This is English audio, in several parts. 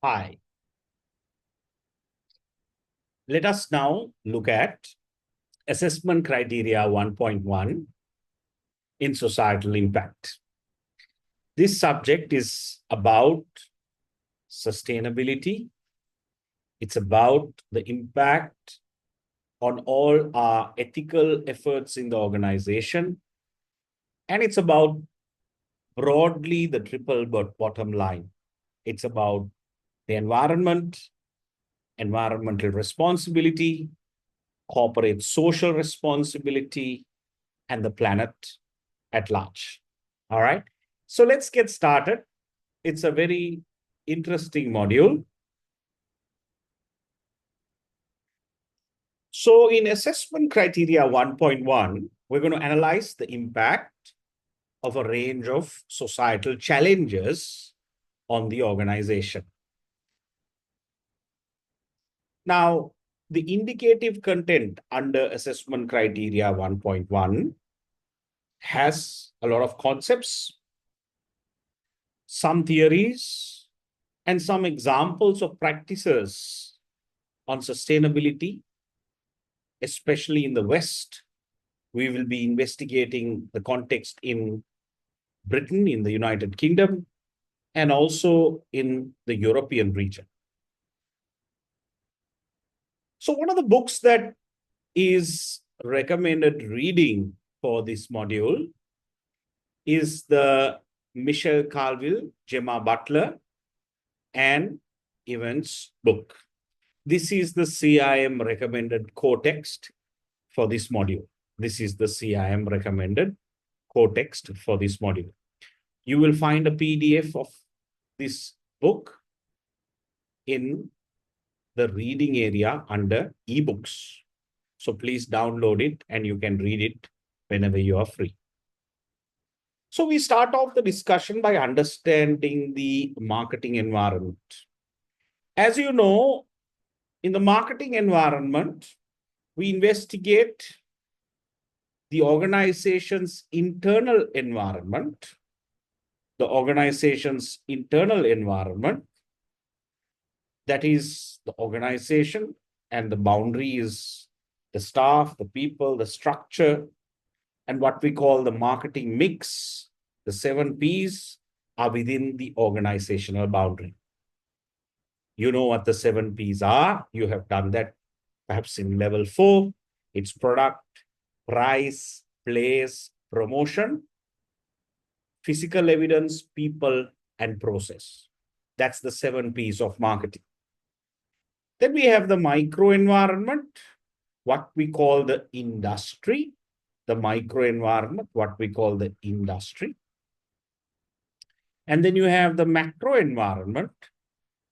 Hi. Let us now look at assessment criteria 1.1 in societal impact. This subject is about sustainability. It's about the impact on all our ethical efforts in the organization. And it's about broadly the triple bottom line. It's about the environment, environmental responsibility, corporate social responsibility, and the planet at large. All right. So let's get started. It's a very interesting module. So in assessment criteria 1.1, we're going to analyze the impact of a range of societal challenges on the organization. Now, the indicative content under assessment criteria 1.1 has a lot of concepts, some theories, and some examples of practices on sustainability, especially in the West. We will be investigating the context in Britain, in the United Kingdom, and also in the European region. So one of the books that is recommended reading for this module is the Michelle Carville, Gemma Butler, and Evans book. This is the CIM recommended core text for this module. This is the CIM recommended core text for this module. You will find a PDF of this book in the reading area under ebooks. So please download it and you can read it whenever you are free. So we start off the discussion by understanding the marketing environment. As you know, in the marketing environment, we investigate the organization's internal environment, that is the organization, and the boundary is the staff, the people, the structure, and what we call the marketing mix. The 7 Ps are within the organizational boundary. You know what the 7 Ps are. You have done that perhaps in level 4. It's product, price, place, promotion, physical evidence, people, and process. That's the 7 Ps of marketing. Then we have the micro environment, what we call the industry. The micro environment, what we call the industry. And then you have the macro environment.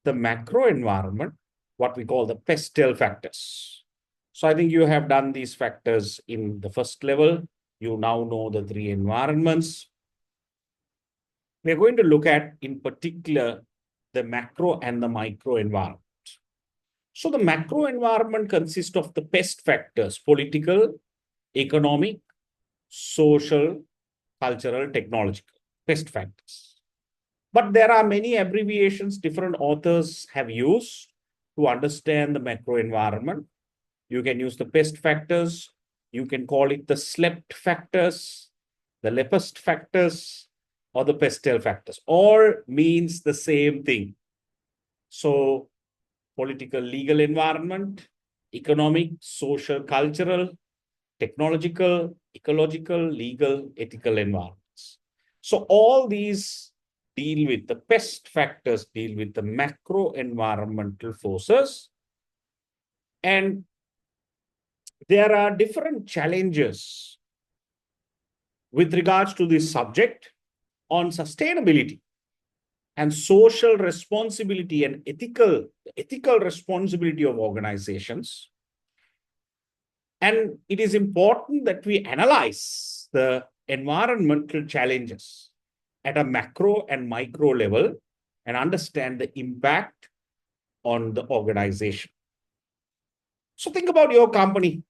The macro environment, what we call the pestle factors. So I think you have done these factors in the first level. You now know the 3 environments. We're going to look at, in particular, the macro and the micro environment. So the macro environment consists of the pest factors: political, economic, social, cultural, technological, pest factors. But there are many abbreviations different authors have used to understand the macro environment. You can use the pest factors. You can call it the slept factors, the lepest factors, or the pestle factors. All means the same thing. So political, legal environment, economic, social, cultural, technological, ecological, legal, ethical environments. So all these deal with the pest factors, deal with the macro environmental forces. And there are different challenges with regards to this subject on sustainability and social responsibility and ethical responsibility of organizations. And it is important that we analyze the environmental challenges at a macro and micro level and understand the impact on the organization. So think about your company.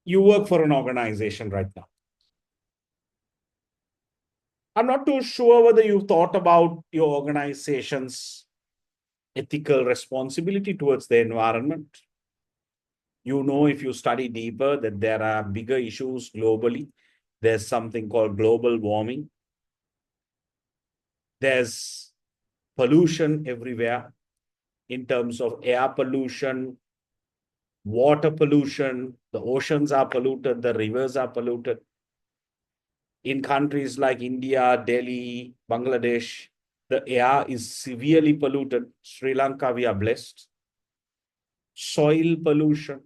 You work for an organization right now. I'm not too sure whether you've thought about your organization's ethical responsibility towards the environment. You know, if you study deeper, that there are bigger issues globally. There's something called global warming. There's pollution everywhere in terms of air pollution, water pollution, the oceans are polluted, the rivers are polluted. In countries like India, Delhi, Bangladesh, the air is severely polluted. Sri Lanka, we are blessed. Soil pollution,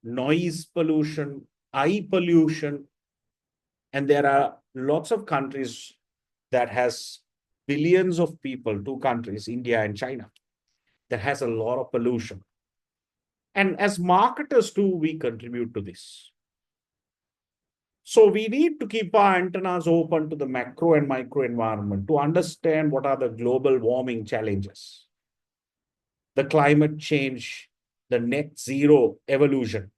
noise pollution, eye pollution, and there are lots of countries that has billions of people, two countries, India and China, that has a lot of pollution. And as marketers too, we contribute to this. So we need to keep our antennas open to the macro and micro environment to understand what are the global warming challenges, the climate change, the net zero evolution.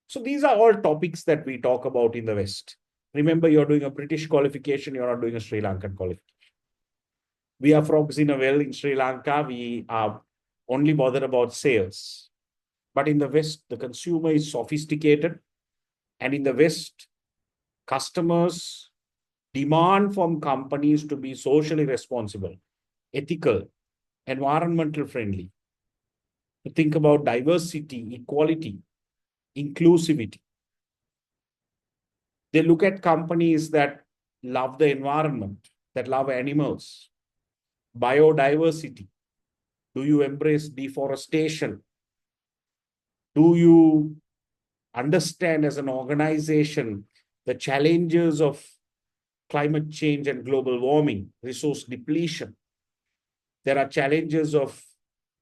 So these are all topics that we talk about in the West. Remember, you're doing a British qualification, you're not doing a Sri Lankan qualification. We are frogs in a well in Sri Lanka. We are only bothered about sales. But in the West, the consumer is sophisticated. And in the West, customers demand from companies to be socially responsible, ethical, environmental friendly, to think about diversity, equality, inclusivity. They look at companies that love the environment, that love animals, biodiversity. Do you embrace deforestation? Do you understand as an organization the challenges of climate change and global warming, resource depletion? There are challenges of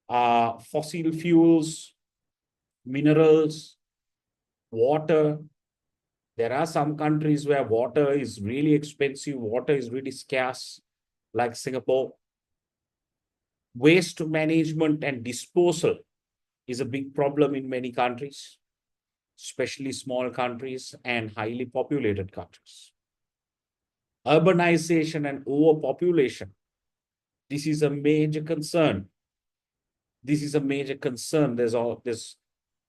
fossil fuels, minerals, water. There are some countries where water is really expensive, water is really scarce, like Singapore. Waste management and disposal is a big problem in many countries, especially small countries and highly populated countries. Urbanization and overpopulation. This is a major concern. This is a major concern. There's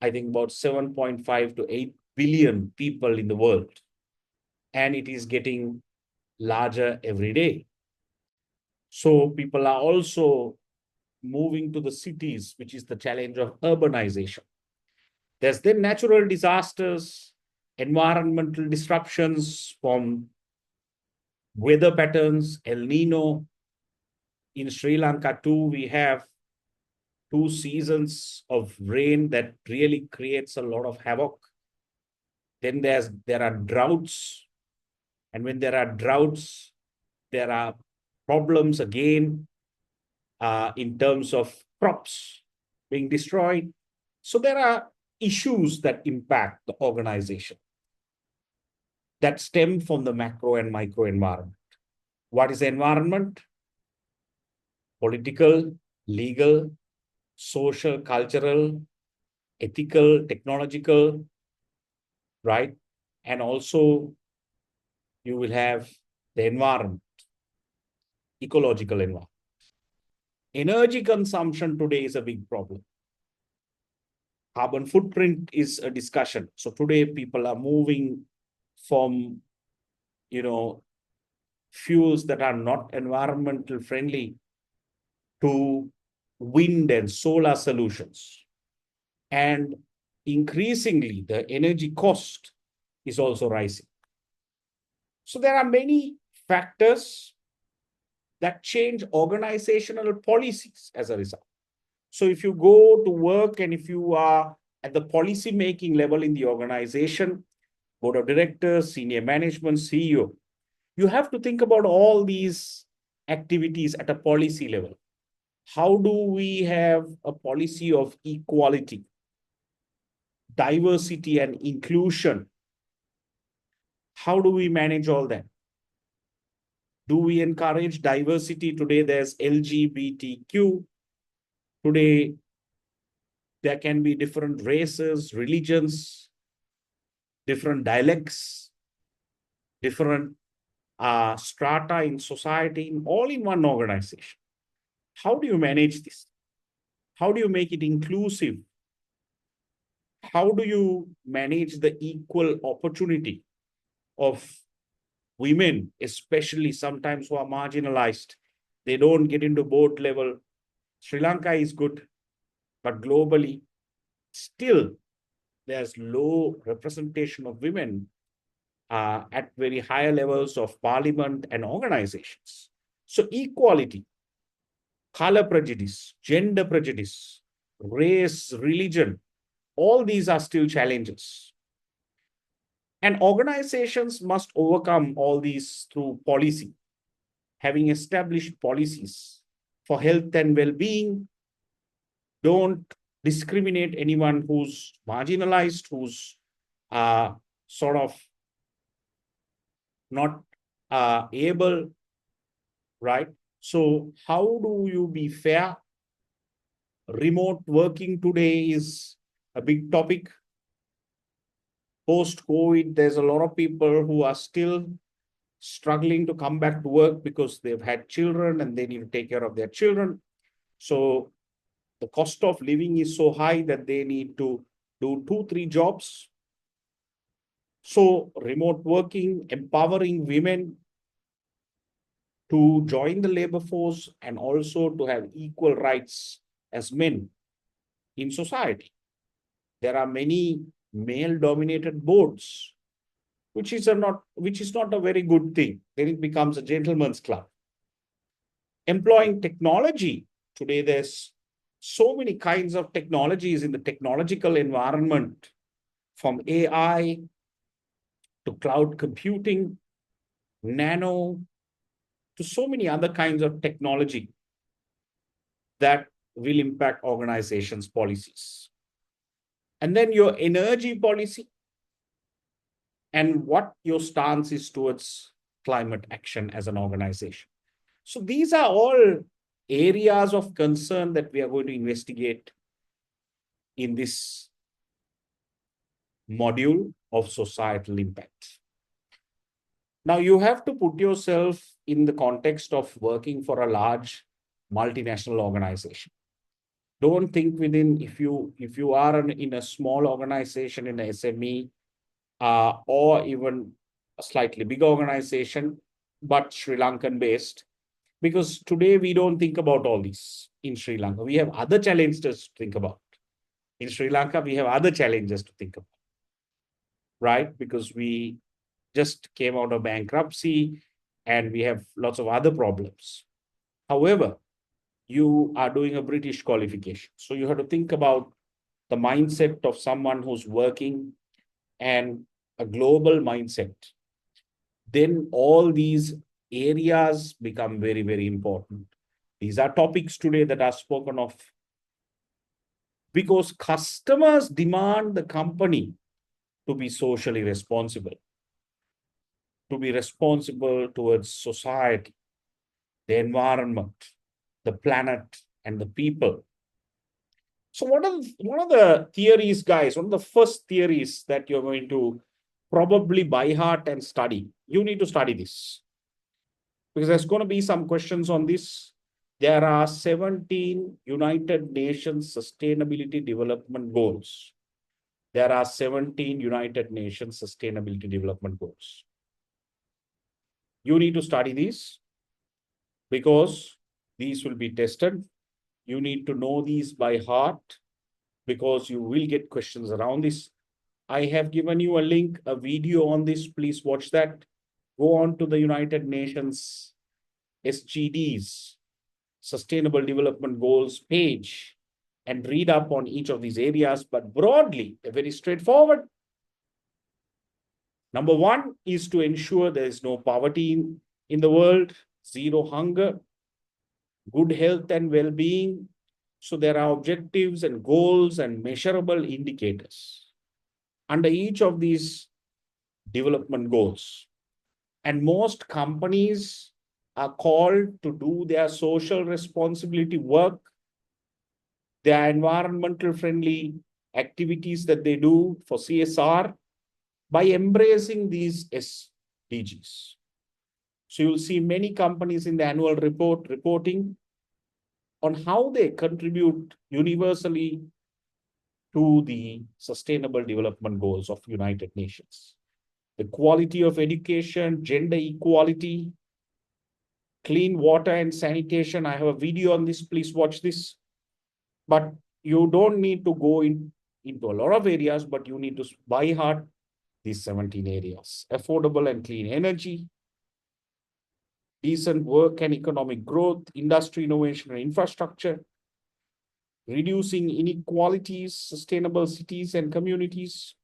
I think, about 7.5 to 8 billion people in the world, and it is getting larger every day. So people are also moving to the cities, which is the challenge of urbanization. There's then natural disasters, environmental disruptions from weather patterns, El Nino. In Sri Lanka too, we have 2 seasons of rain that really creates a lot of havoc. Then there are droughts. And when there are droughts, there are problems again in terms of crops being destroyed. So there are issues that impact the organization that stem from the macro and micro environment. What is environment? Political, legal, social, cultural, ethical, technological, right? And also you will have the environment, ecological environment. Energy consumption today is a big problem. Carbon footprint is a discussion. So today people are moving from, fuels that are not environmental friendly to wind and solar solutions. And increasingly, the energy cost is also rising. So there are many factors that change organizational policies as a result. So if you go to work and if you are at the policy making level in the organization, board of directors, senior management, CEO, you have to think about all these activities at a policy level. How do we have a policy of equality, diversity, and inclusion? How do we manage all that? Do we encourage diversity? Today, there's LGBTQ. Today, there can be different races, religions, different dialects, different strata in society, all in one organization. How do you manage this? How do you make it inclusive? How do you manage the equal opportunity of women, especially sometimes who are marginalized? They don't get into board level. Sri Lanka is good, but globally, still there's low representation of women at very higher levels of parliament and organizations. So equality, color prejudice, gender prejudice, race, religion, all these are still challenges. And organizations must overcome all these through policy, having established policies for health and well-being. Don't discriminate anyone who's marginalized, who's sort of not able, right? So how do you be fair? Remote working today is a big topic. Post-COVID, there's a lot of people who are still struggling to come back to work because they've had children and they need to take care of their children. So the cost of living is so high that they need to do 2-3 jobs. So remote working, empowering women to join the labor force and also to have equal rights as men in society. There are many male-dominated boards, which is not a very good thing. Then it becomes a gentleman's club. Employing technology. Today, there's so many kinds of technologies in the technological environment, from AI to cloud computing, nano, to so many other kinds of technology that will impact organizations' policies. And then your energy policy and what your stance is towards climate action as an organization. So these are all areas of concern that we are going to investigate in this module of societal impact. Now, you have to put yourself in the context of working for a large multinational organization. Don't think within, if you are in a small organization, in a SME, or even a slightly big organization, but Sri Lankan based, because today we don't think about all this in Sri Lanka. We have other challenges to think about. In Sri Lanka, we have other challenges to think about, right? Because we just came out of bankruptcy and we have lots of other problems. However, you are doing a British qualification. So you have to think about the mindset of someone who's working and a global mindset. Then all these areas become very, very important. These are topics today that are spoken of because customers demand the company to be socially responsible, to be responsible towards society, the environment, the planet, and the people. So one of the theories, guys, one of the first theories that you're going to probably by heart and study, you need to study this, because there's going to be some questions on this. There are 17 United Nations Sustainability Development Goals. There are 17 United Nations Sustainability Development Goals. You need to study these because these will be tested. You need to know these by heart because you will get questions around this. I have given you a link, a video on this. Please watch that. Go on to the United Nations SDGs, Sustainable Development Goals page, and read up on each of these areas. But broadly, they're very straightforward. Number one is to ensure there is no poverty in the world, zero hunger, good health and well-being. So there are objectives and goals and measurable indicators under each of these development goals. And most companies are called to do their social responsibility work, their environmental friendly activities that they do for CSR by embracing these SDGs. So you'll see many companies in the annual report reporting on how they contribute universally to the Sustainable Development Goals of United Nations. The quality of education, gender equality, clean water and sanitation. I have a video on this. Please watch this. But you don't need to go into a lot of areas, but you need to by heart these 17 areas. Affordable and clean energy, decent work and economic growth, industry innovation and infrastructure, reducing inequalities, sustainable cities and communities,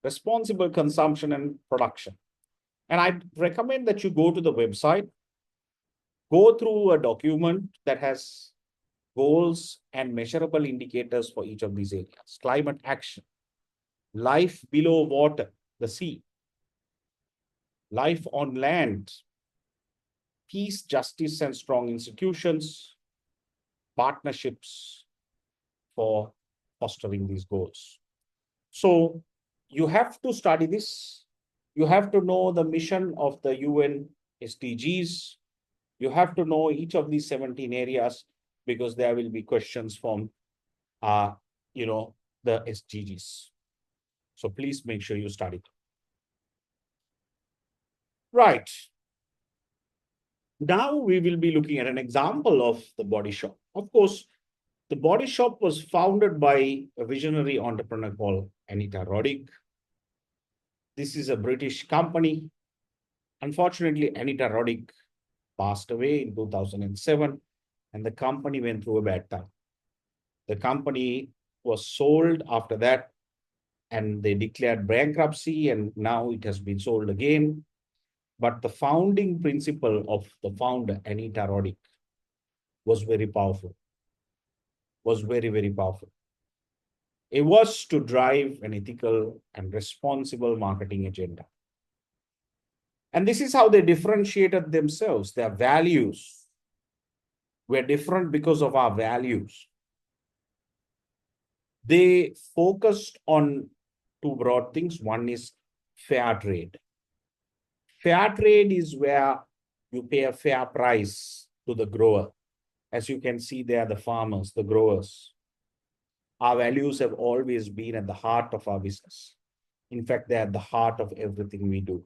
responsible consumption and production. And I recommend that you go to the website, go through a document that has goals and measurable indicators for each of these areas. Climate action, life below water, the sea, life on land, peace, justice, and strong institutions, partnerships for fostering these goals. So you have to study this. You have to know the mission of the UN SDGs. You have to know each of these 17 areas because there will be questions from, the SDGs. So please make sure you study. Right. Now we will be looking at an example of the Body Shop. Of course, the Body Shop was founded by a visionary entrepreneur called Anita Roddick. This is a British company. Unfortunately, Anita Roddick passed away in 2007, and the company went through a bad time. The company was sold after that, and they declared bankruptcy, and now it has been sold again. But the founding principle of the founder, Anita Roddick, was very powerful, was very, very powerful. It was to drive an ethical and responsible marketing agenda. And this is how they differentiated themselves. Their values were different because of our values. They focused on two broad things. One is fair trade. Fair trade is where you pay a fair price to the grower. As you can see, they are the farmers, the growers. Our values have always been at the heart of our business. In fact, they're at the heart of everything we do.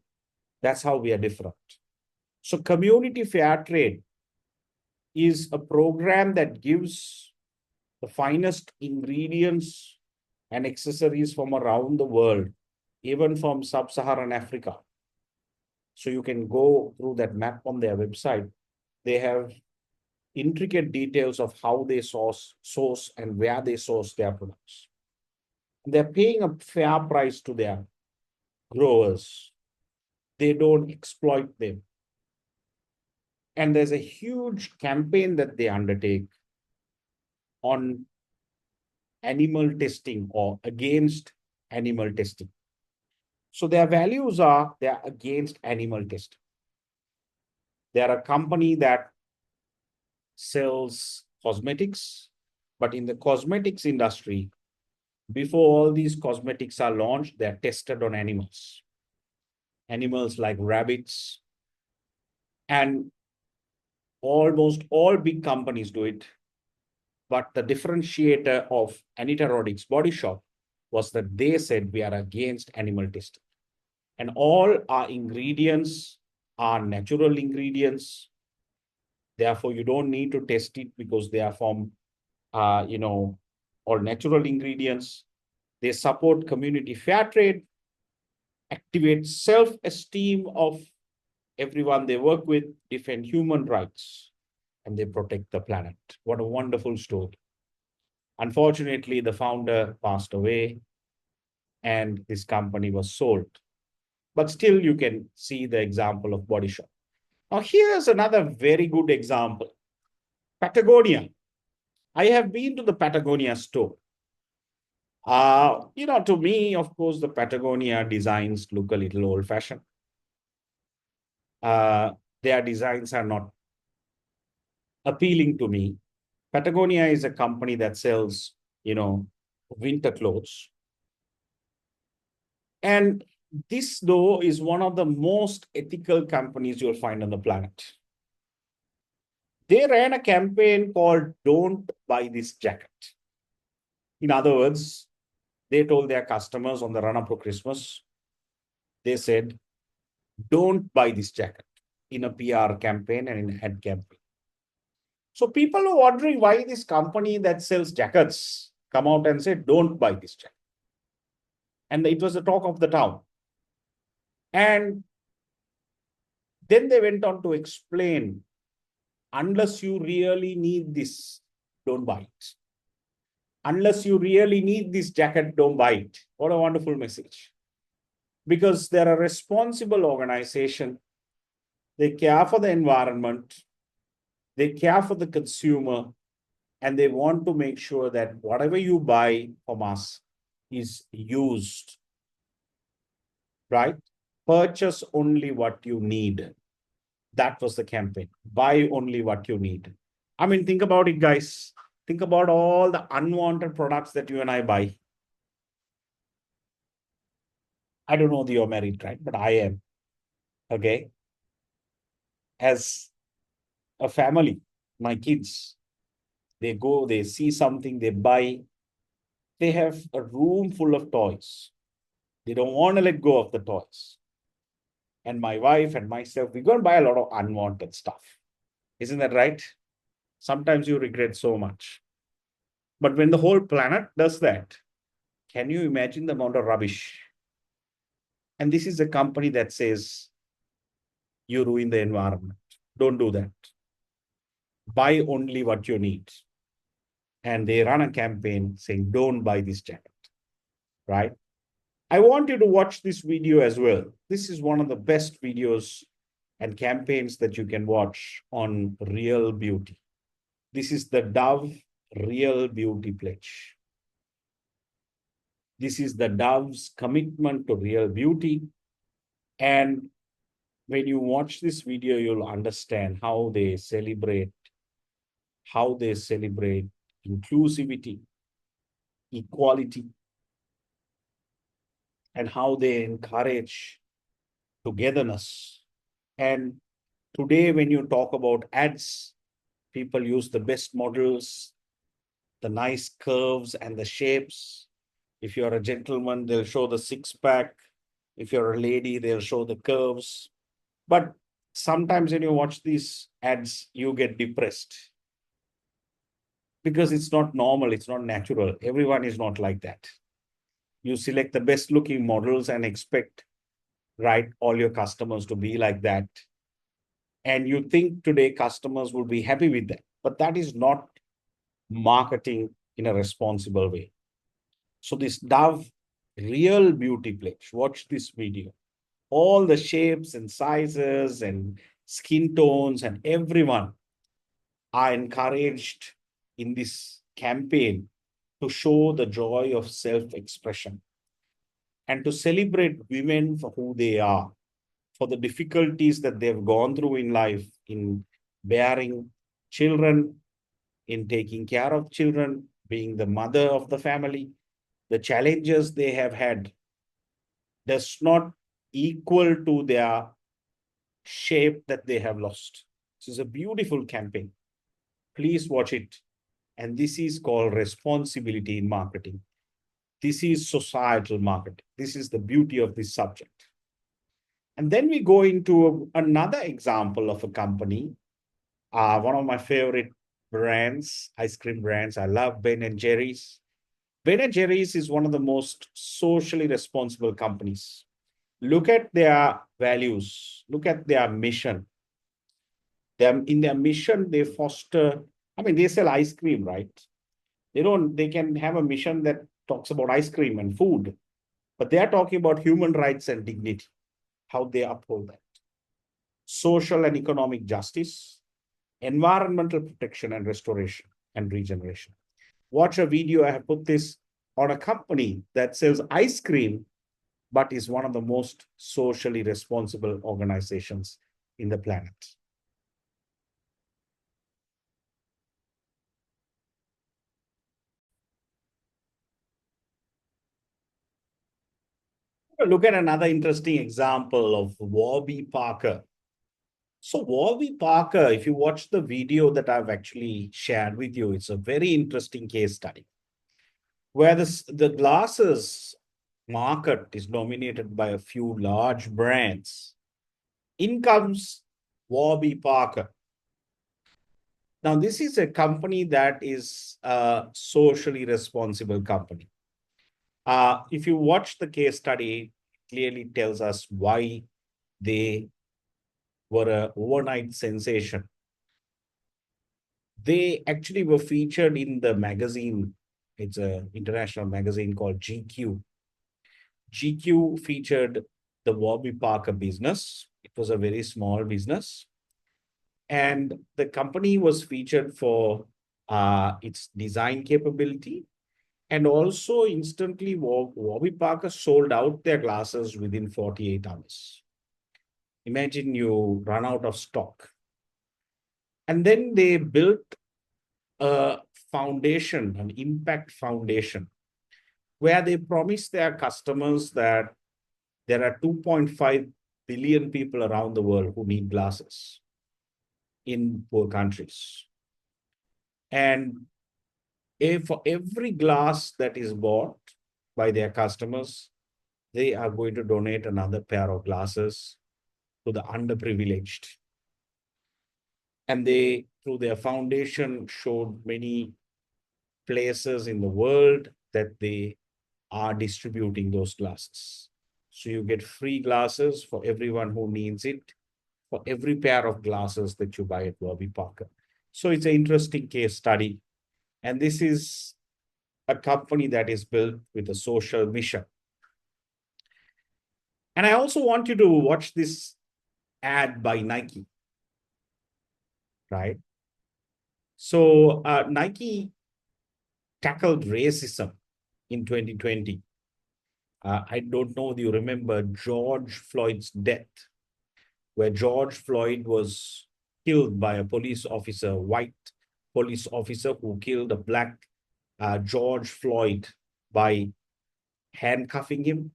That's how we are different. So community fair trade is a program that gives the finest ingredients and accessories from around the world, even from sub-Saharan Africa. So you can go through that map on their website. They have intricate details of how they source and where they source their products. They're paying a fair price to their growers. They don't exploit them. And there's a huge campaign that they undertake on animal testing or against animal testing. So their values are they're against animal testing. They're a company that sells cosmetics, but in the cosmetics industry, before all these cosmetics are launched, they're tested on animals. Animals like rabbits, and almost all big companies do it. But the differentiator of Anita Roddick's Body Shop was that they said we are against animal testing. And all our ingredients are natural ingredients. Therefore, you don't need to test it because they are from, all natural ingredients. They support community fair trade, activate self-esteem of everyone they work with, defend human rights, and they protect the planet. What a wonderful story. Unfortunately, the founder passed away and this company was sold. But still, you can see the example of Body Shop. Now, here's another very good example. Patagonia. I have been to the Patagonia store. To me, of course, the Patagonia designs look a little old-fashioned. Their designs are not appealing to me. Patagonia is a company that sells, winter clothes. And This, though, is one of the most ethical companies you'll find on the planet. They ran a campaign called Don't Buy This Jacket. In other words, they told their customers on the run up to Christmas, they said, don't buy this jacket in a PR campaign and in an ad campaign. So people are wondering why this company that sells jackets come out and say, don't buy this jacket. And it was the talk of the town. And then they went on to explain, unless you really need this, don't buy it. Unless you really need this jacket, don't buy it. What a wonderful message. Because they're a responsible organization. They care for the environment. They care for the consumer. And they want to make sure that whatever you buy from us is used, right? Purchase only what you need. That was the campaign. Buy only what you need. I mean, think about it, guys. Think about all the unwanted products that you and I buy. I don't know that you're married, right? But I am. Okay. As a family, my kids, they go, they see something, they buy. They have a room full of toys. They don't want to let go of the toys. And my wife and myself, we go and buy a lot of unwanted stuff. Isn't that right? Sometimes you regret so much. But when the whole planet does that, can you imagine the amount of rubbish? And this is a company that says, you ruin the environment. Don't do that. Buy only what you need. And they run a campaign saying, don't buy this jacket, right? I want you to watch this video as well. This is one of the best videos and campaigns that you can watch on real beauty. This is the Dove Real Beauty Pledge. This is the Dove's commitment to real beauty. And when you watch this video, you'll understand how they celebrate inclusivity, equality, and how they encourage togetherness. And today, when you talk about ads, people use the best models, the nice curves and the shapes. If you're a gentleman, they'll show the six pack. If you're a lady, they'll show the curves. But sometimes when you watch these ads, you get depressed because it's not normal, it's not natural. Everyone is not like that. You select the best looking models and expect, right, all your customers to be like that. And you think today customers will be happy with that. But that is not marketing in a responsible way. So this Dove Real Beauty Pledge, watch this video. All the shapes and sizes and skin tones and everyone are encouraged in this campaign to show the joy of self-expression and to celebrate women for who they are, for the difficulties that they've gone through in life, in bearing children, in taking care of children, being the mother of the family. The challenges they have had does not equal to their shape that they have lost. This is a beautiful campaign. Please watch it. And this is called responsibility in marketing. This is societal marketing. This is the beauty of this subject. And then we go into another example of a company, one of my favorite brands, ice cream brands. I love Ben and Jerry's. Ben and Jerry's is one of the most socially responsible companies. Look at their values. Look at their mission. In their mission, they foster, I mean, they sell ice cream, right? They can have a mission that talks about ice cream and food, but they are talking about human rights and dignity, how they uphold that. Social and economic justice, environmental protection and restoration and regeneration. Watch a video. I have put this on a company that sells ice cream, but is one of the most socially responsible organizations in the planet. Look at another interesting example of Warby Parker. So Warby Parker, if you watch the video that I've actually shared with you, it's a very interesting case study where the glasses market is dominated by a few large brands. In comes Warby Parker. Now, this is a company that is a socially responsible company. If you watch the case study, it clearly tells us why they were an overnight sensation. They actually were featured in the magazine. It's an international magazine called GQ. GQ featured the Warby Parker business. It was a very small business. And the company was featured for its design capability. And also instantly, Warby Parker sold out their glasses within 48 hours. Imagine you run out of stock. And then they built a foundation, an impact foundation, where they promised their customers that there are 2.5 billion people around the world who need glasses in poor countries. And for every glass that is bought by their customers, they are going to donate another pair of glasses to the underprivileged. And they, through their foundation, showed many places in the world that they are distributing those glasses. So you get free glasses for everyone who needs it, for every pair of glasses that you buy at Warby Parker. So it's an interesting case study. And this is a company that is built with a social mission. And I also want you to watch this ad by Nike, right? So Nike tackled racism in 2020. I don't know if you remember George Floyd's death, where George Floyd was killed by a police officer, white police officer who killed a black George Floyd by handcuffing him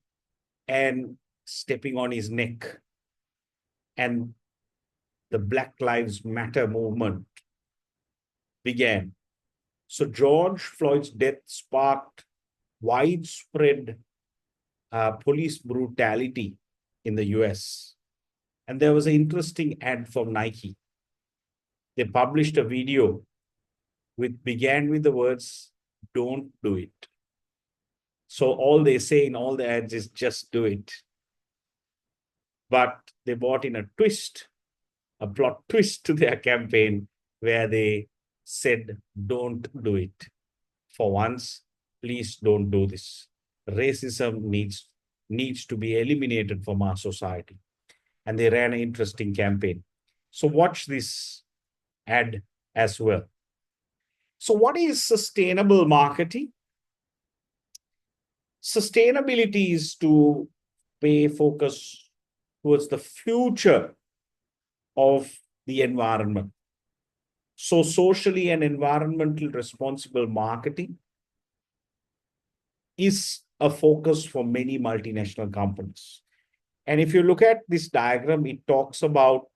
and stepping on his neck. And the Black Lives Matter movement began. So George Floyd's death sparked widespread police brutality in the US. And there was an interesting ad from Nike. They published a video which began with the words, "Don't do it." So all they say in all the ads is just do it. But they brought in a twist, a plot twist to their campaign where they said, "Don't do it. For once, please don't do this. Racism needs to be eliminated from our society." And they ran an interesting campaign. So watch this ad as well. So what is sustainable marketing? Sustainability is to pay focus towards the future of the environment. So socially and environmental responsible marketing is a focus for many multinational companies. And if you look at this diagram, it talks about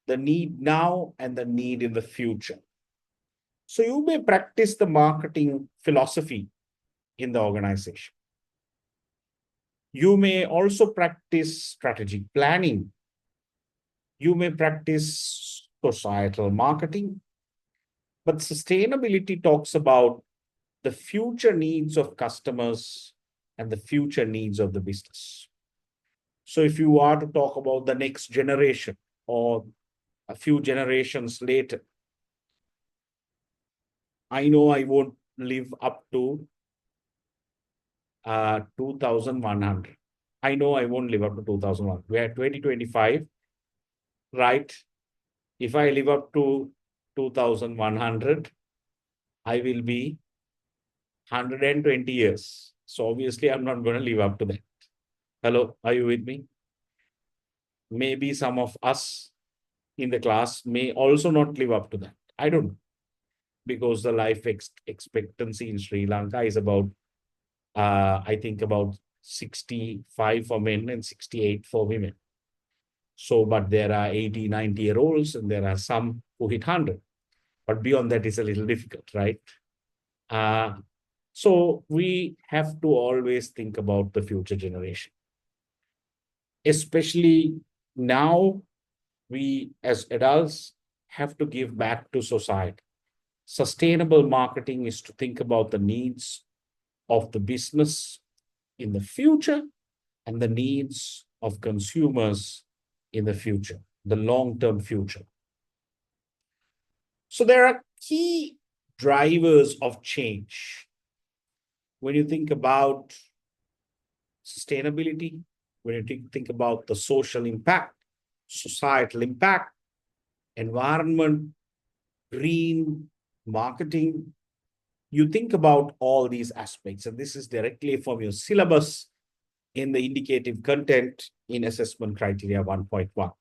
the need now and the need in the future. So you may practice the marketing philosophy in the organization. You may also practice strategic planning. You may practice societal marketing. But sustainability talks about the future needs of customers and the future needs of the business. So if you are to talk about the next generation or a few generations later, I know I won't live up to 2100. I know I won't live up to 2001. We're at 2025, right? If I live up to 2100, I will be 120 years. So obviously, I'm not going to live up to that. Hello, are you with me? Maybe some of us in the class may also not live up to that. I don't know. Because the life expectancy in Sri Lanka is about, I think, about 65 for men and 68 for women. So, but there are 80, 90-year-olds, and there are some who hit 100. But beyond that, it's a little difficult, right? So we have to always think about the future generation. Especially now, we as adults have to give back to society. Sustainable marketing is to think about the needs of the business in the future and the needs of consumers in the future, the long-term future. So there are key drivers of change. When you think about sustainability, when you think about the social impact, societal impact, environment, green marketing, you think about all these aspects. And this is directly from your syllabus in the indicative content in assessment criteria 1.1.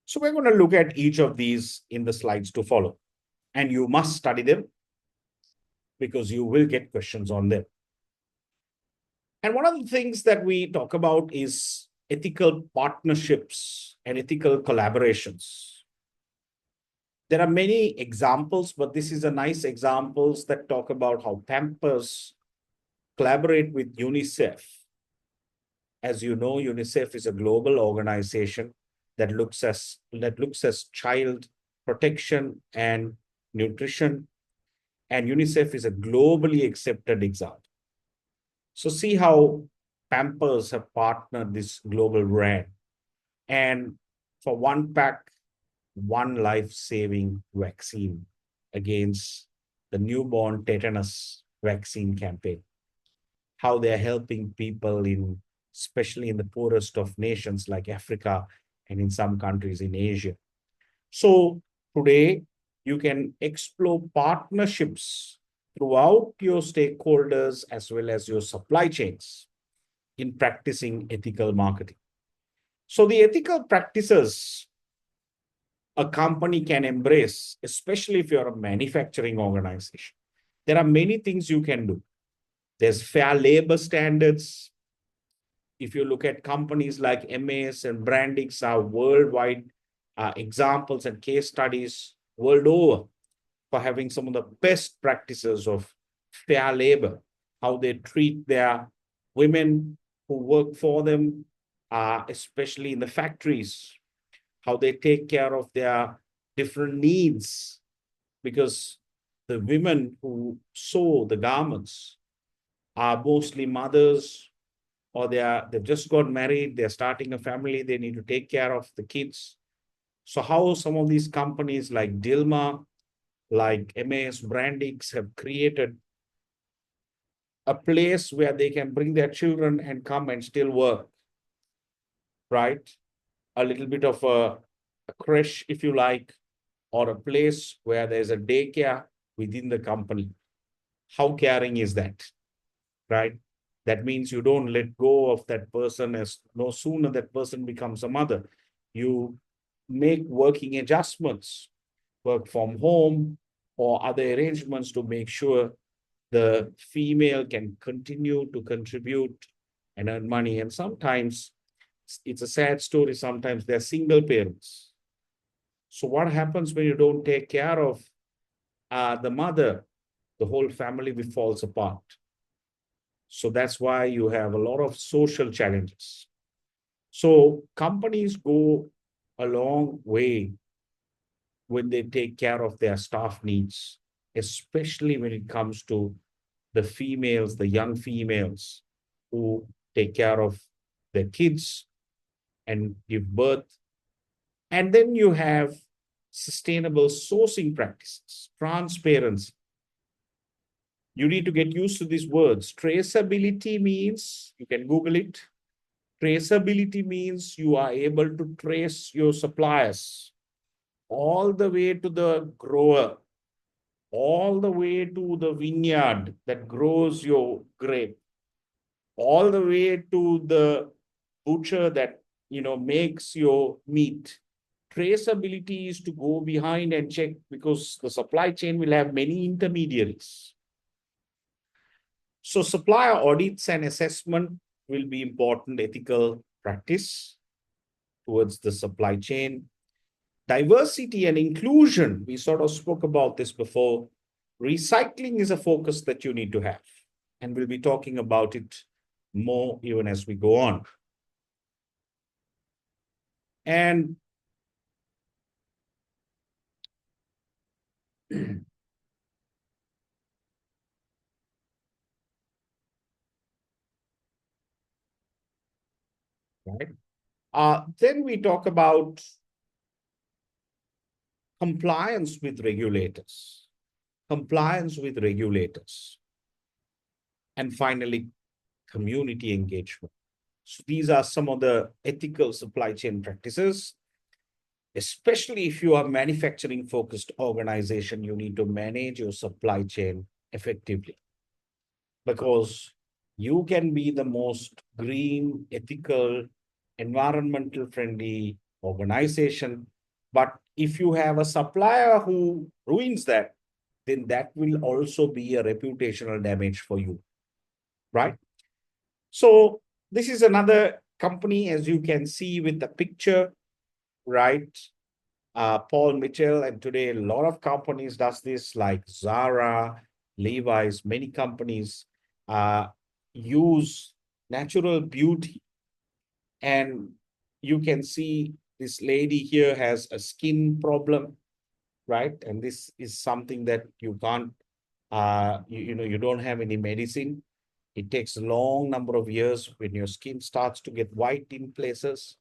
So we're going to look at each of these in the slides to follow. And you must study them because you will get questions on them. And one of the things that we talk about is ethical partnerships and ethical collaborations. There are many examples, but this is a nice examples that talk about how Pampers collaborate with UNICEF. As you know, UNICEF is a global organization that looks as child protection and nutrition. And UNICEF is a globally accepted example. So see how Pampers have partnered this global brand. And for one pack, one life-saving vaccine against the newborn tetanus vaccine campaign. How they're helping people especially in the poorest of nations like Africa and in some countries in Asia. So today, you can explore partnerships throughout your stakeholders as well as your supply chains in practicing ethical marketing. So the ethical practices a company can embrace, especially if you're a manufacturing organization, there are many things you can do. There's fair labor standards. If you look at companies like MAS and Brandix are worldwide examples and case studies world over for having some of the best practices of fair labor, how they treat their women who work for them, especially in the factories, how they take care of their different needs, because the women who sew the garments are mostly mothers, or they've just got married, they're starting a family, they need to take care of the kids. So how some of these companies like Dilma, like MAS Brandix have created a place where they can bring their children and come and still work, right? A little bit of a creche, if you like, or a place where there's a daycare within the company. How caring is that, right? That means you don't let go of that person as no sooner that person becomes a mother. You make working adjustments, work from home or other arrangements to make sure the female can continue to contribute and earn money. And sometimes it's a sad story. Sometimes they're single parents. So what happens when you don't take care of the mother? The whole family falls apart. So that's why you have a lot of social challenges. So companies go a long way when they take care of their staff needs, especially when it comes to the females, the young females who take care of their kids and give birth. And then you have sustainable sourcing practices, transparency. You need to get used to these words. Traceability means, you can Google it. Traceability means you are able to trace your suppliers all the way to the grower, all the way to the vineyard that grows your grape, all the way to the butcher that makes your meat. Traceability is to go behind and check, because the supply chain will have many intermediaries. So supplier audits and assessment will be important ethical practice towards the supply chain. Diversity and inclusion, we sort of spoke about this before. Recycling is a focus that you need to have, and we'll be talking about it more even as we go on. And right. Then we talk about compliance with regulators, compliance with regulators, and finally, community engagement. So these are some of the ethical supply chain practices. Especially if you are manufacturing focused organization, you need to manage your supply chain effectively, because you can be the most green, ethical, environmental friendly organization. But if you have a supplier who ruins that, then that will also be a reputational damage for you, right? So this is another company, as you can see with the picture, right? Paul Mitchell, and today a lot of companies does this, like Zara, Levi's, many companies use natural beauty. And you can see this lady here has a skin problem, right? And this is something that you can't, you don't have any medicine. It takes a long number of years when your skin starts to get white in places.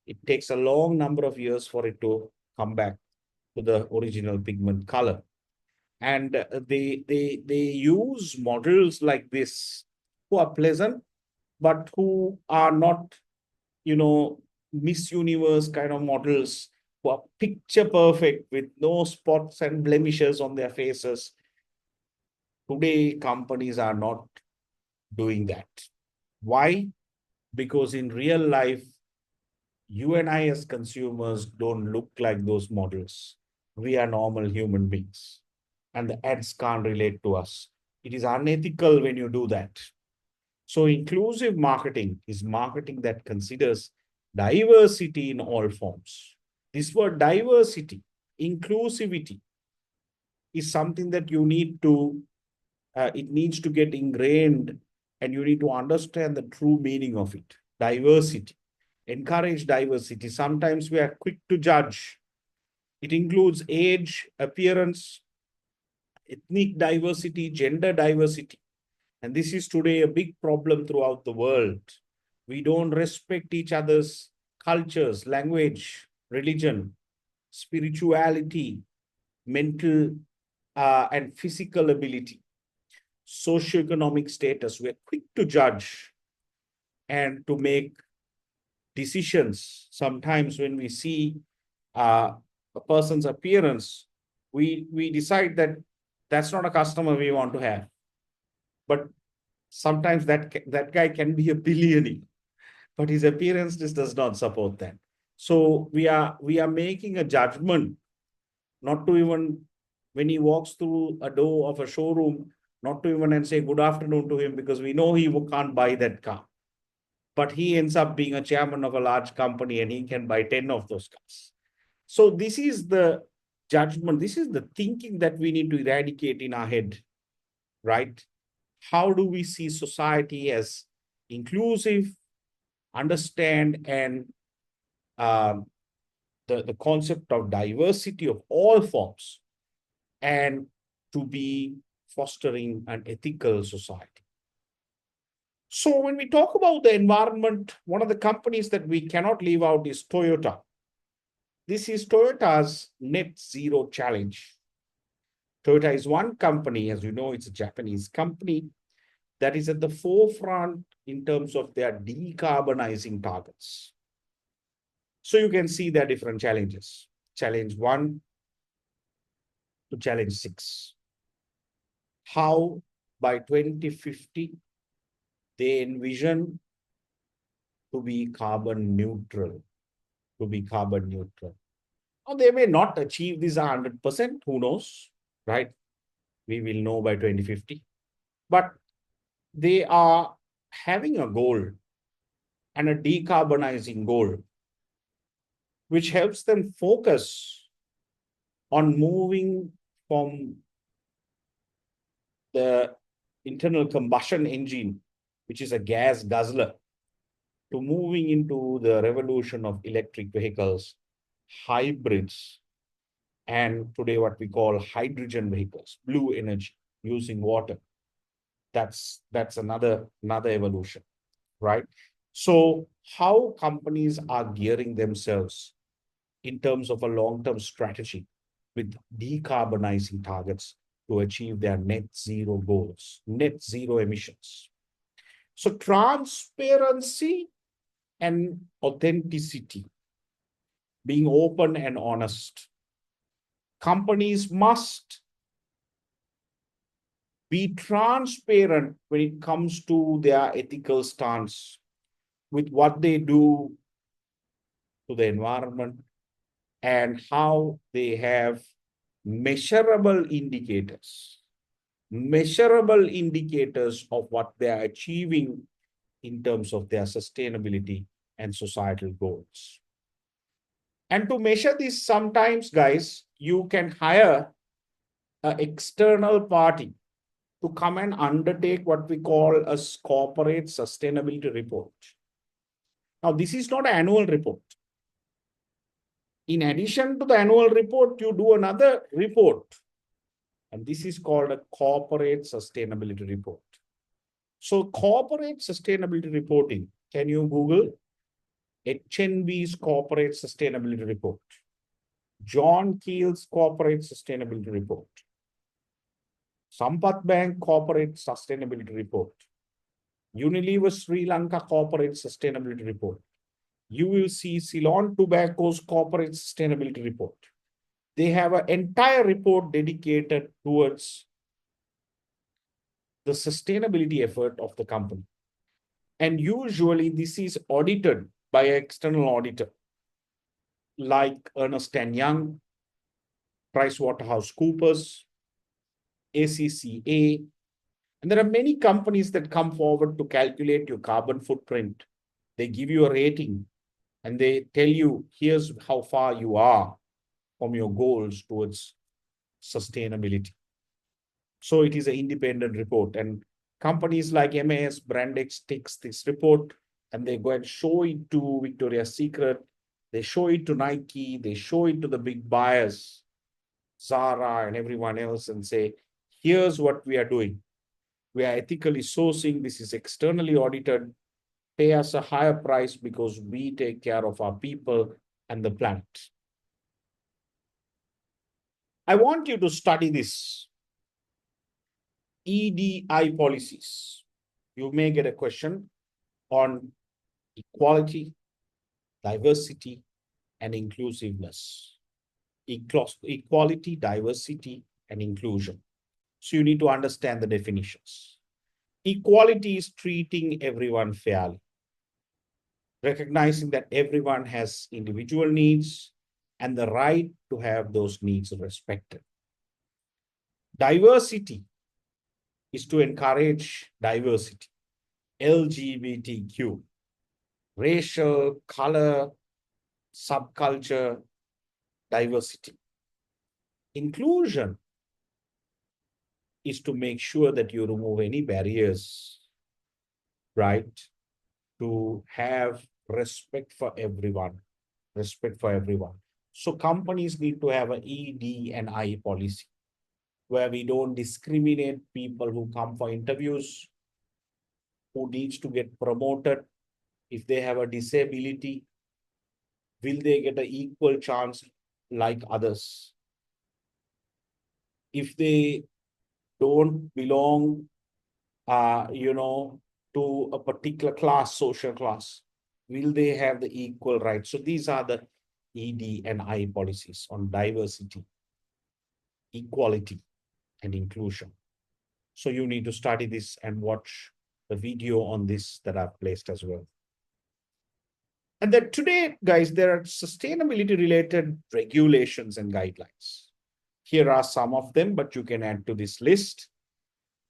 It takes a long number of years for it to come back to the original pigment color. And they use models like this who are pleasant, but who are not, Miss Universe kind of models, who are picture perfect with no spots and blemishes on their faces. Today, companies are not doing that. Why? Because in real life, you and I as consumers don't look like those models. We are normal human beings, and the ads can't relate to us. It is unethical when you do that. So inclusive marketing is marketing that considers diversity in all forms. This word diversity, inclusivity, is something that it needs to get ingrained, and you need to understand the true meaning of it. Diversity. Encourage diversity. Sometimes we are quick to judge. It includes age, appearance, ethnic diversity, gender diversity. And this is today a big problem throughout the world. We don't respect each other's cultures, language, religion, spirituality, mental and physical ability, socioeconomic status. We're quick to judge and to make decisions. Sometimes when we see a person's appearance, we decide that that's not a customer we want to have. But sometimes that guy can be a billionaire, but his appearance just does not support that. So we are making a judgment, not to even, when he walks through a door of a showroom, not to even and say good afternoon to him, because we know he can't buy that car. But he ends up being a chairman of a large company and he can buy 10 of those cars. So this is the judgment, this is the thinking that we need to eradicate in our head, right? How do we see society as inclusive, understand, and the concept of diversity of all forms, and to be fostering an ethical society. So when we talk about the environment, one of the companies that we cannot leave out is Toyota. This is Toyota's net zero challenge. Toyota is one company, as you know, it's a Japanese company that is at the forefront in terms of their decarbonizing targets. So you can see their different challenges. Challenge 1 to challenge 6. How by 2050 they envision to be carbon neutral, Now, they may not achieve this 100%, who knows, right? We will know by 2050. But they are having a goal and a decarbonizing goal, which helps them focus on moving from the internal combustion engine, which is a gas guzzler, to moving into the revolution of electric vehicles, hybrids, and today what we call hydrogen vehicles, blue energy using water. That's another evolution, right? So how companies are gearing themselves in terms of a long-term strategy with decarbonizing targets to achieve their net zero goals, net zero emissions. So transparency and authenticity, being open and honest. Companies must be transparent when it comes to their ethical stance with what they do to the environment and how they have measurable indicators of what they are achieving in terms of their sustainability and societal goals. And to measure this, sometimes, guys, you can hire an external party to come and undertake what we call a corporate sustainability report. Now, this is not an annual report. In addition to the annual report, you do another report, and this is called a corporate sustainability report. So corporate sustainability reporting, can you Google HNB's corporate sustainability report, John Keel's corporate sustainability report, Sampath Bank corporate sustainability report, Unilever Sri Lanka corporate sustainability report. You will see Ceylon Tobacco's corporate sustainability report. They have an entire report dedicated towards the sustainability effort of the company. And usually this is audited by an external auditor like Ernst & Young, PricewaterhouseCoopers, ACCA. And there are many companies that come forward to calculate your carbon footprint. They give you a rating and they tell you, here's how far you are from your goals towards sustainability. So it is an independent report. And companies like MAS, Brandex takes this report and they go and show it to Victoria's Secret. They show it to Nike. They show it to the big buyers, Zara and everyone else, and say, here's what we are doing. We are ethically sourcing. This is externally audited. Pay us a higher price because we take care of our people and the planet. I want you to study this. EDI policies. You may get a question on equality, diversity, and inclusiveness. Equality, diversity, and inclusion. So you need to understand the definitions. Equality is treating everyone fairly, recognizing that everyone has individual needs and the right to have those needs respected. Diversity is to encourage diversity, LGBTQ, racial, color, subculture, diversity. Inclusion is to make sure that you remove any barriers, right? To have respect for everyone, So companies need to have an ED and I policy where we don't discriminate people who come for interviews, who needs to get promoted. If they have a disability, will they get an equal chance like others? If they don't belong, to a particular class, social class, will they have the equal rights? So these are the ED and I policies on diversity, equality, and inclusion. So you need to study this and watch the video on this that I've placed as well. And then today, guys, there are sustainability related regulations and guidelines. Here are some of them, but you can add to this list.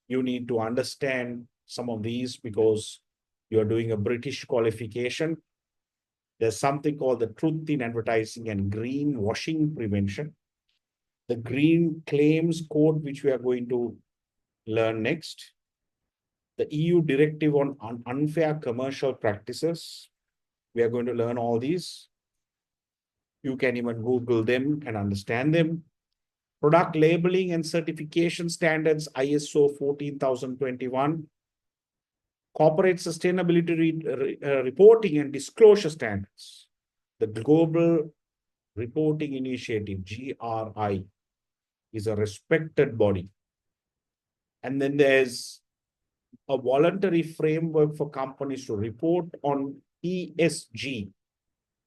You need to understand some of these because You're doing a British qualification. There's something called the Truth in Advertising and Greenwashing Prevention. The Green Claims Code, which we are going to learn next. The EU Directive on Unfair Commercial Practices. We are going to learn all these. You can even Google them and understand them. Product labeling and certification standards, ISO 14021. Corporate sustainability reporting and disclosure standards. The Global Reporting Initiative, GRI, is a respected body. And then there's a voluntary framework for companies to report on ESG.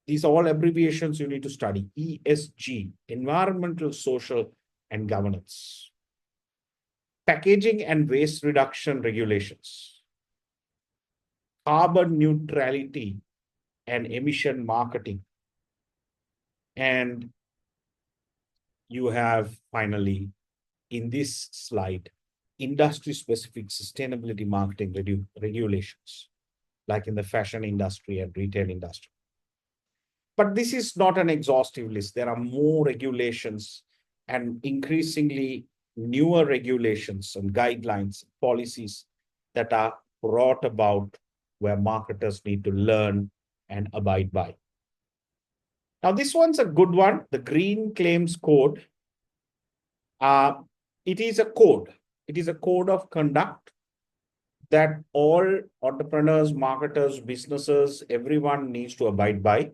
These are all abbreviations you need to study. ESG, environmental, social, and governance. Packaging and waste reduction regulations. Carbon neutrality and emission marketing. And you have finally, in this slide, industry-specific sustainability marketing regulations, like in the fashion industry and retail industry. But this is not an exhaustive list. There are more regulations and increasingly newer regulations and guidelines, policies that are brought about where marketers need to learn and abide by. Now, this one's a good one, the Green Claims Code. It is a code. It is a code of conduct that all entrepreneurs, marketers, businesses, everyone needs to abide by.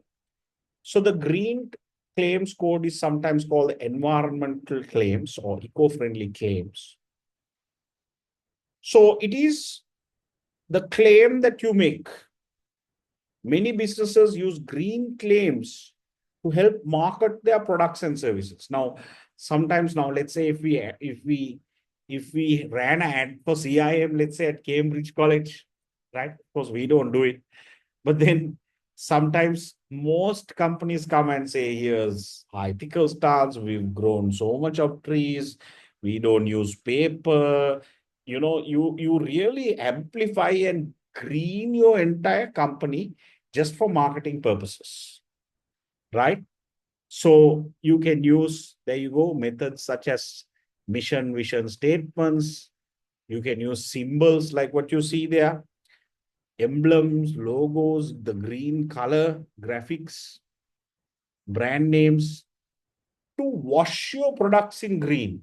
So the Green Claims Code is sometimes called environmental claims or eco-friendly claims. So it is the claim that you make. Many businesses use green claims to help market their products and services. Now, sometimes now, let's say if we ran an ad for CIM, let's say at Cambridge College, right? Of course, we don't do it. But then sometimes most companies come and say, here's our ethical stance. We've grown so much of trees. We don't use paper. You know, you really amplify and green your entire company just for marketing purposes, right? So you can use, there you go, methods such as mission, vision statements. You can use symbols like what you see there, emblems, logos, the green color, graphics, brand names to wash your products in green.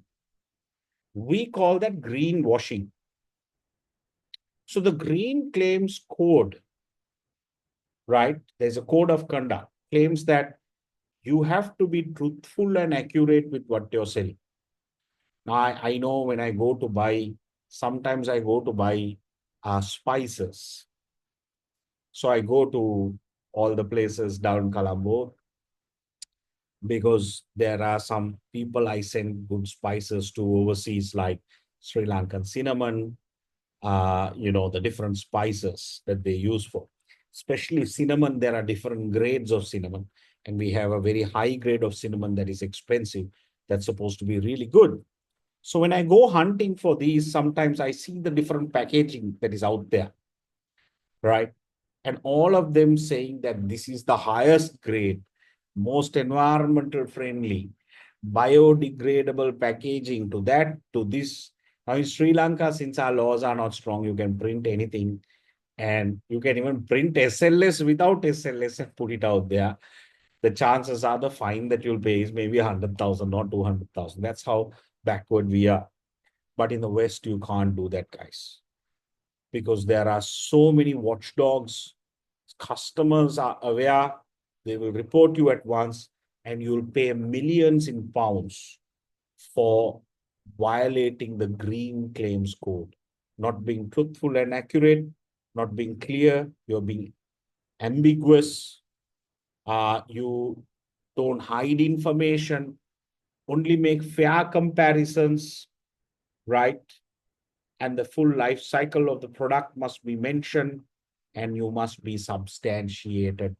We call that greenwashing. So the Green Claims Code, right? There's a code of conduct, claims that you have to be truthful and accurate with what you're selling. Now, I know when I go to buy, sometimes I go to buy spices. So I go to all the places down Colombo because there are some people I send good spices to overseas, like Sri Lankan cinnamon, the different spices that they use for. Especially cinnamon, there are different grades of cinnamon. And we have a very high grade of cinnamon that is expensive. That's supposed to be really good. So when I go hunting for these, sometimes I see the different packaging that is out there, right? And all of them saying that this is the highest grade, most environmental friendly, biodegradable packaging to that, to this. Now in Sri Lanka, since our laws are not strong, you can print anything and you can even print SLS without SLS and put it out there. The chances are the fine that you'll pay is maybe 100,000, not 200,000. That's how backward we are. But in the West, you can't do that, guys, because there are so many watchdogs. Customers are aware. They will report you at once and you'll pay millions in pounds for violating the Green Claims Code, not being truthful and accurate, not being clear, you're being ambiguous, you don't hide information, only make fair comparisons, right? And the full life cycle of the product must be mentioned and you must be substantiated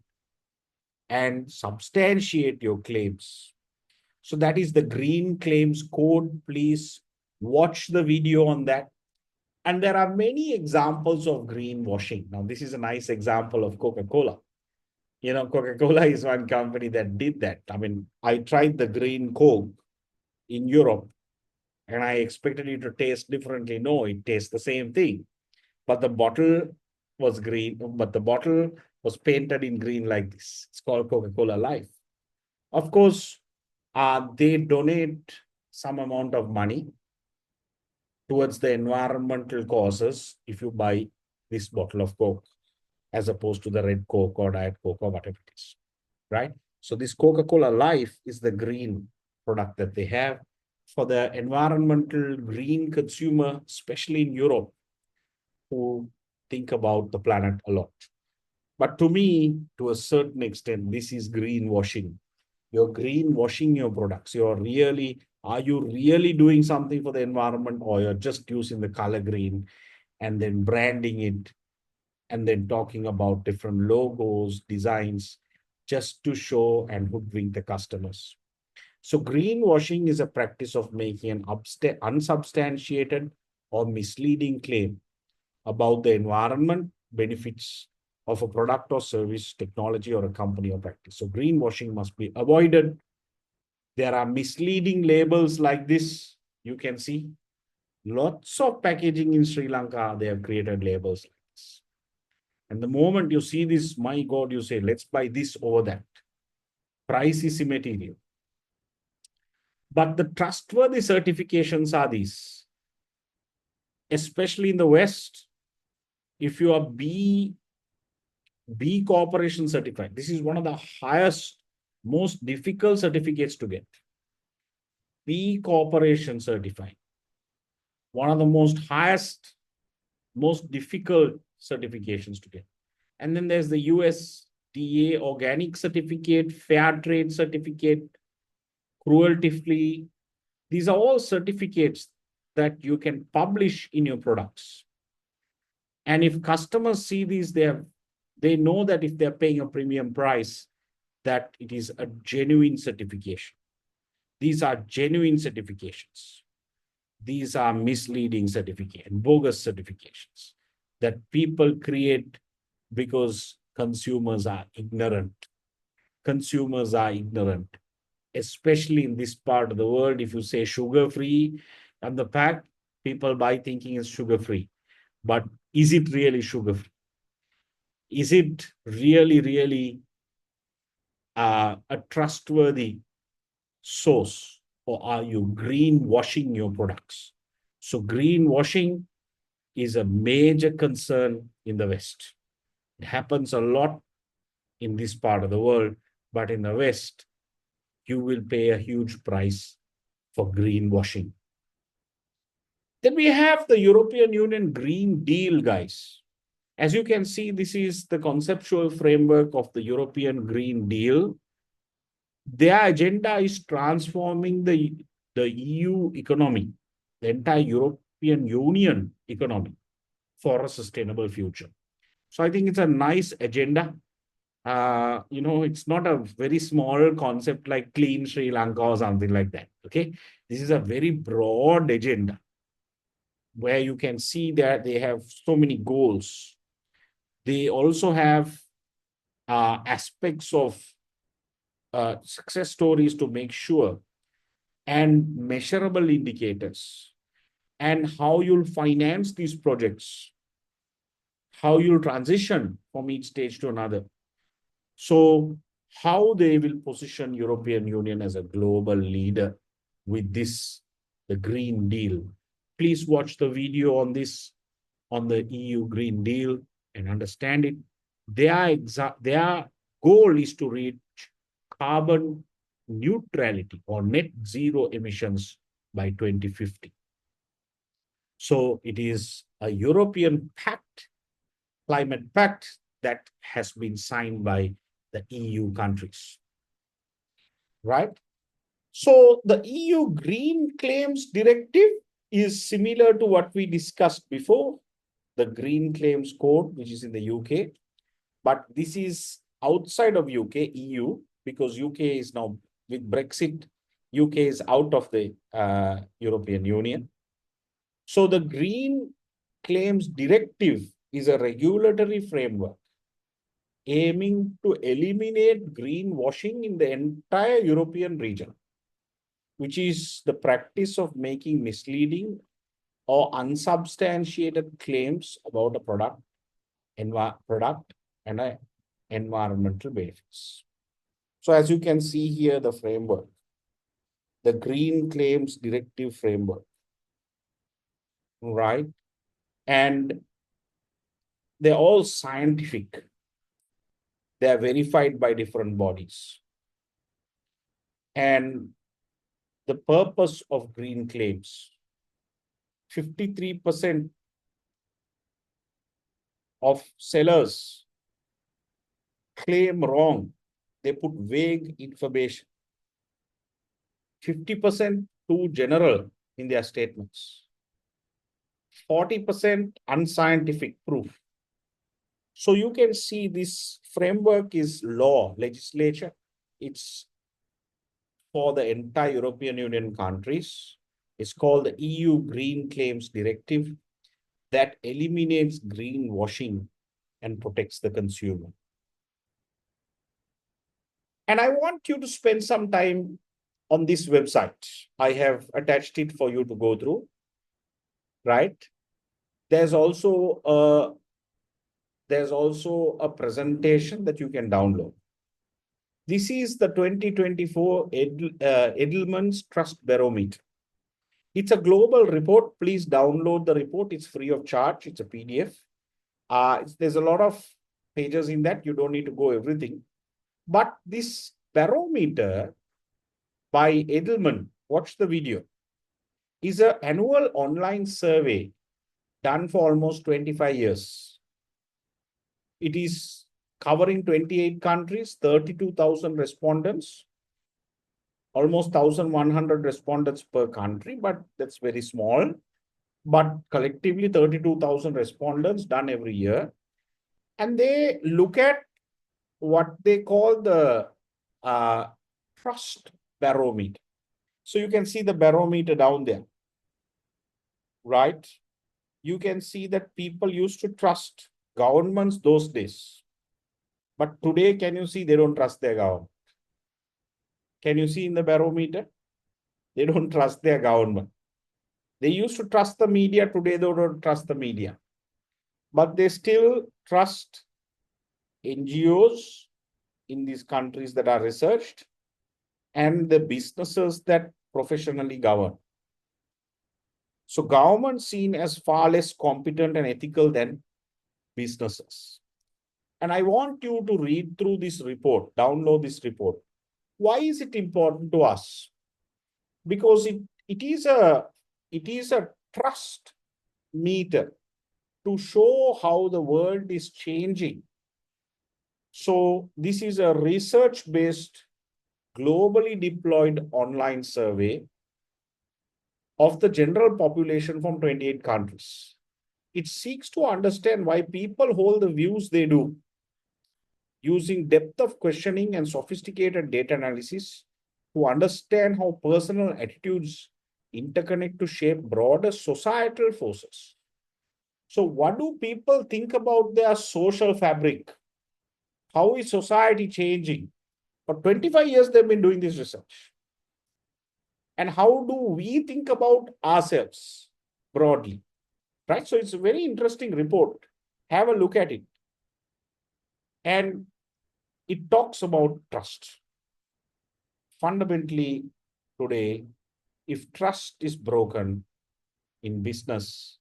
and substantiate your claims. So that is the Green Claims Code. Please watch the video on that. And there are many examples of greenwashing. Now, this is a nice example of Coca-Cola. Coca-Cola is one company that did that. I mean, I tried the green Coke in Europe and I expected it to taste differently. No, it tastes the same thing. But the bottle was green, but the bottle was painted in green like this. It's called Coca-Cola Life. Of course, they donate some amount of money towards the environmental causes if you buy this bottle of Coke, as opposed to the red Coke or Diet Coke or whatever it is, right? So this Coca-Cola Life is the green product that they have for the environmental green consumer, especially in Europe, who think about the planet a lot. But to me, to a certain extent, this is greenwashing. You're greenwashing your products. Are you really doing something for the environment, or you're just using the color green and then branding it and then talking about different logos, designs, just to show and hoodwink the customers? So greenwashing is a practice of making an unsubstantiated or misleading claim about the environment, benefits of a product or service, technology, or a company or practice. So greenwashing must be avoided. There are misleading labels like this. You can see lots of packaging in Sri Lanka. They have created labels like this. And the moment you see this, my God, you say, let's buy this over that. Price is immaterial. But the trustworthy certifications are these. Especially in the West, if you are B Corporation certified, this is one of the highest, most difficult certificates to get. B Corporation certified, one of the most highest, most difficult certifications to get. And then there's the USDA organic certificate, fair trade certificate, cruelty-free. These are all certificates that you can publish in your products. And if customers see these, they know that if they're paying a premium price, that it is a genuine certification. These are genuine certifications. These are misleading certificates, bogus certifications that people create because consumers are ignorant. Consumers are ignorant, especially in this part of the world. If you say sugar-free on the pack, people buy thinking it's sugar-free. But is it really sugar-free? Is it really a trustworthy source, or are you greenwashing your products? So greenwashing is a major concern in the West. It happens a lot in this part of the world, but in the West, you will pay a huge price for greenwashing. Then we have the European Union Green Deal, guys. As you can see, this is the conceptual framework of the European Green Deal. Their agenda is transforming the EU economy, the entire European Union economy, for a sustainable future. So I think it's a nice agenda. It's not a very small concept like clean Sri Lanka or something like that. Okay, this is a very broad agenda where you can see that they have so many goals. They also have aspects of success stories to make sure, and measurable indicators, and how you'll finance these projects, how you'll transition from each stage to another. So how they will position European Union as a global leader with this, the Green Deal. Please watch the video on this, on the EU Green Deal, and understand it. Their goal is to reach carbon neutrality or net zero emissions by 2050. So it is a European pact, climate pact, that has been signed by the EU countries, right? So the EU Green Claims Directive is similar to what we discussed before, the Green Claims Code, which is in the UK, but this is outside of UK, EU, because UK is now, with Brexit, UK is out of the European Union. So the Green Claims Directive is a regulatory framework aiming to eliminate greenwashing in the entire European region, which is the practice of making misleading or unsubstantiated claims about a product and environmental benefits. So as you can see here, the framework, the Green Claims Directive framework, right? And they're all scientific. They are verified by different bodies. And the purpose of green claims, 53% of sellers claim wrong. They put vague information. 50% too general in their statements. 40% unscientific proof. So you can see this framework is law, legislature. It's for the entire European Union countries. It's called the EU Green Claims Directive that eliminates greenwashing and protects the consumer. And I want you to spend some time on this website. I have attached it for you to go through, right? There's also a presentation that you can download. This is the 2024 Edelman's Trust Barometer. It's a global report. Please download the report. It's free of charge. It's a PDF. There's a lot of pages in that. You don't need to go everything. But this barometer by Edelman, watch the video, is an annual online survey done for almost 25 years. It is covering 28 countries, 32,000 respondents, almost 1,100 respondents per country, but that's very small. But collectively, 32,000 respondents done every year. And they look at what they call the trust barometer. So you can see the barometer down there, right? You can see that people used to trust governments those days. But today, can you see they don't trust their government? Can you see in the barometer? They don't trust their government. They used to trust the media. Today, they don't trust the media. But they still trust NGOs in these countries that are researched and the businesses that professionally govern. So government seen as far less competent and ethical than businesses. And I want you to read through this report, download this report. Why is it important to us? Because it is a trust meter to show how the world is changing. So this is a research-based, globally deployed online survey of the general population from 28 countries. It seeks to understand why people hold the views they do, using depth of questioning and sophisticated data analysis to understand how personal attitudes interconnect to shape broader societal forces. So what do people think about their social fabric? How is society changing? For 25 years, they've been doing this research. And how do we think about ourselves broadly? Right? So it's a very interesting report. Have a look at it. And it talks about trust. Fundamentally, today, if trust is broken in business,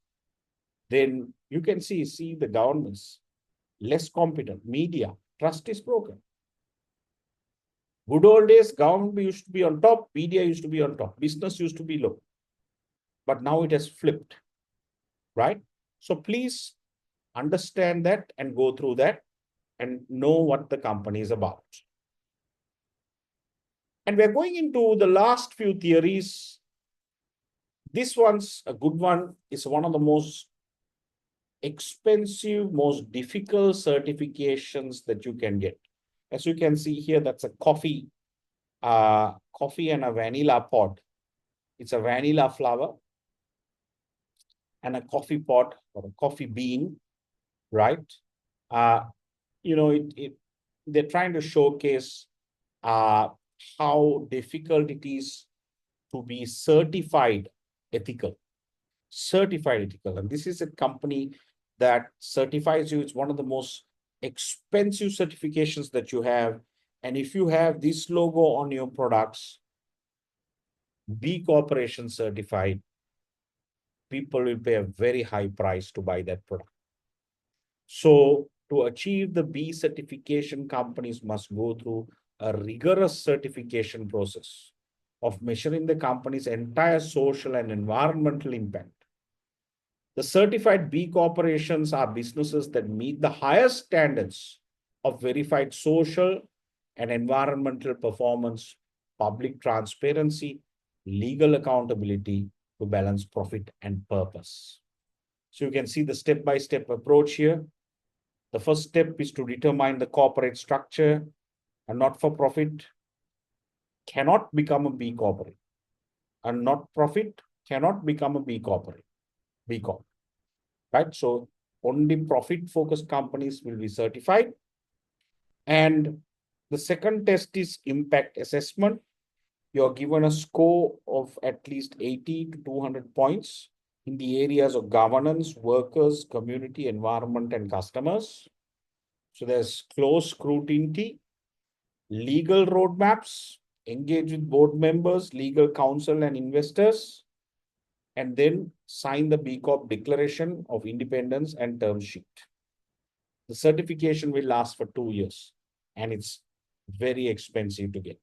then you can see the governments less competent, media, trust is broken. Good old days, government used to be on top, media used to be on top, business used to be low. But now it has flipped, right? So please understand that and go through that and know what the company is about. And we're going into the last few theories. This one's a good one. It's one of the most expensive, most difficult certifications that you can get. As you can see here, that's a coffee and a vanilla pod. It's a vanilla flower. and a coffee pot or a coffee bean, right? Uh, they're trying to showcase uh, how difficult it is to be ethical, certified ethical. And this is a company that certifies you. It's one of the most expensive certifications that you have. And if you have this logo on your products, B Corporation certified, people will pay a very high price to buy that product. So to achieve the B certification, companies must go through a rigorous certification process of measuring the company's entire social and environmental impact. The certified B corporations are businesses that meet the highest standards of verified social and environmental performance, public transparency, legal accountability to balance profit and purpose. So you can see the step-by-step approach here. The first step is to determine the corporate structure. A not-for-profit cannot become a B corporate. A not-profit cannot become a B corporate, B corp, right? So only profit-focused companies will be certified. And the second test is impact assessment. You're given a score of at least 80 to 200 points in the areas of governance, workers, community, environment, and customers. So there's close scrutiny, legal roadmaps, engage with board members, legal counsel, and investors, and then sign the B Corp Declaration of Independence and term sheet. The certification will last for 2 years, and it's very expensive to get.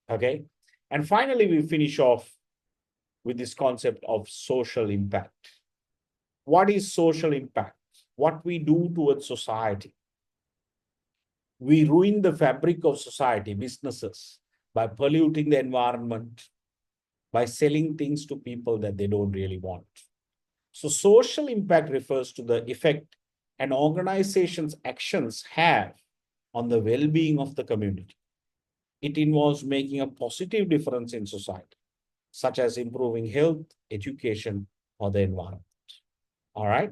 Okay. And finally, we finish off with this concept of social impact. What is social impact? What we do towards society. We ruin the fabric of society, businesses, by polluting the environment, by selling things to people that they don't really want. So social impact refers to the effect an organization's actions have on the well-being of the community. It involves making a positive difference in society, such as improving health, education, or the environment. All right.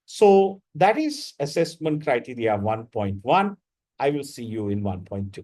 So that is assessment criteria 1.1. I will see you in 1.2.